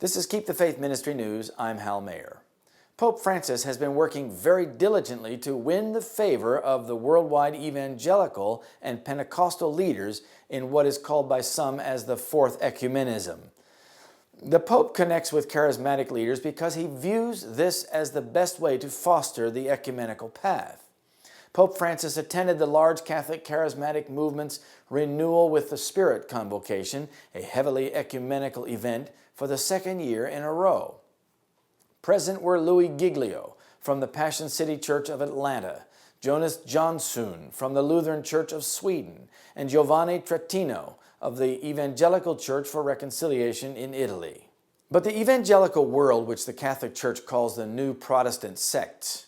This is Keep the Faith Ministry News. I'm Hal Mayer. Pope Francis has been working very diligently to win the favor of the worldwide evangelical and Pentecostal leaders in what is called by some as the Fourth Ecumenism. The Pope connects with charismatic leaders because he views this as the best way to foster the ecumenical path. Pope Francis attended the large Catholic charismatic movement's Renewal with the Spirit convocation, a heavily ecumenical event, for the second year in a row. Present were Louis Giglio from the Passion City Church of Atlanta, Jonas Jonsson from the Lutheran Church of Sweden, and Giovanni Trattino of the Evangelical Church for Reconciliation in Italy. But the evangelical world, which the Catholic Church calls the New Protestant Sect,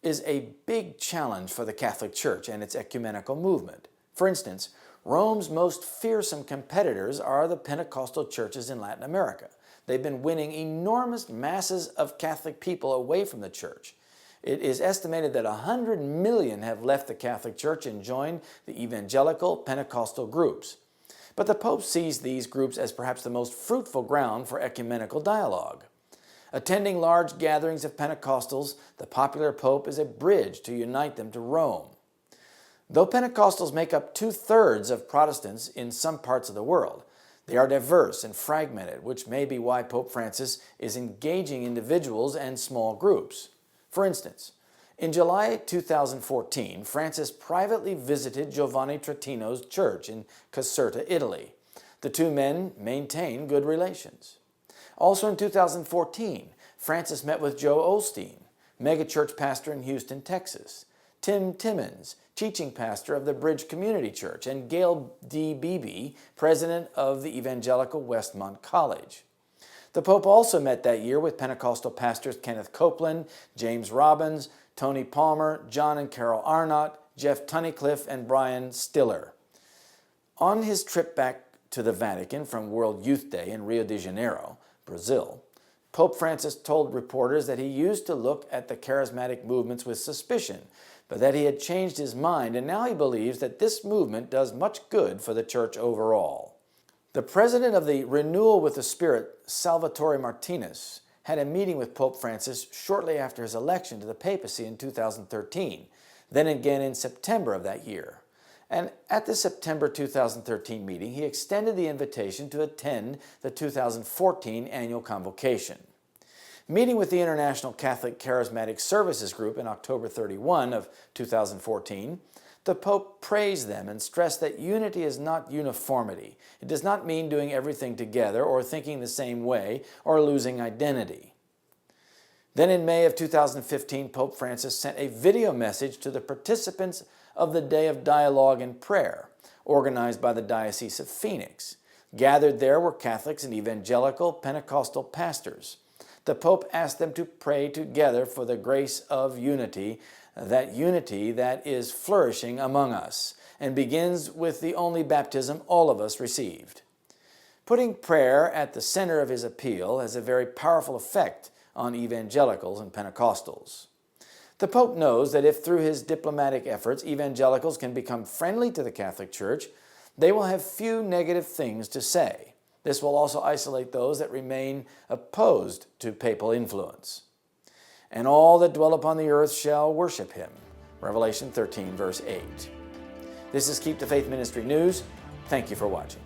is a big challenge for the Catholic Church and its ecumenical movement. For instance, Rome's most fearsome competitors are the Pentecostal churches in Latin America. They've been winning enormous masses of Catholic people away from the church. It is estimated that 100 million have left the Catholic Church and joined the evangelical Pentecostal groups. But the Pope sees these groups as perhaps the most fruitful ground for ecumenical dialogue. Attending large gatherings of Pentecostals, the popular Pope is a bridge to unite them to Rome. Though Pentecostals make up 2/3 of Protestants in some parts of the world, they are diverse and fragmented, which may be why Pope Francis is engaging individuals and small groups. For instance, in July 2014, Francis privately visited Giovanni Trattino's church in Caserta, Italy. The two men maintain good relations. Also in 2014, Francis met with Joe Osteen, megachurch pastor in Houston, Texas, Tim Timmons, teaching pastor of the Bridge Community Church, and Gail D. Beebe, president of the Evangelical Westmont College. The Pope also met that year with Pentecostal pastors Kenneth Copeland, James Robbins, Tony Palmer, John and Carol Arnott, Jeff Tunnicliffe, and Brian Stiller. On his trip back to the Vatican from World Youth Day in Rio de Janeiro, Brazil, Pope Francis told reporters that he used to look at the charismatic movements with suspicion, but that he had changed his mind, and now he believes that this movement does much good for the church overall. The president of the Renewal with the Spirit, Salvatore Martinez, had a meeting with Pope Francis shortly after his election to the papacy in 2013, then again in September of that year. And at the September 2013 meeting, he extended the invitation to attend the 2014 annual convocation. Meeting with the International Catholic Charismatic Services Group in October 31 of 2014, the Pope praised them and stressed that unity is not uniformity. It does not mean doing everything together or thinking the same way or losing identity. Then in May of 2015, Pope Francis sent a video message to the participants of the Day of Dialogue and Prayer, organized by the Diocese of Phoenix. Gathered there were Catholics and evangelical Pentecostal pastors. The Pope asked them to pray together for the grace of unity that is flourishing among us, and begins with the only baptism all of us received. Putting prayer at the center of his appeal has a very powerful effect on evangelicals and Pentecostals. The Pope knows that if through his diplomatic efforts evangelicals can become friendly to the Catholic Church, they will have few negative things to say. This will also isolate those that remain opposed to papal influence. And all that dwell upon the earth shall worship him. Revelation 13, verse 8. This is Keep the Faith Ministry News. Thank you for watching.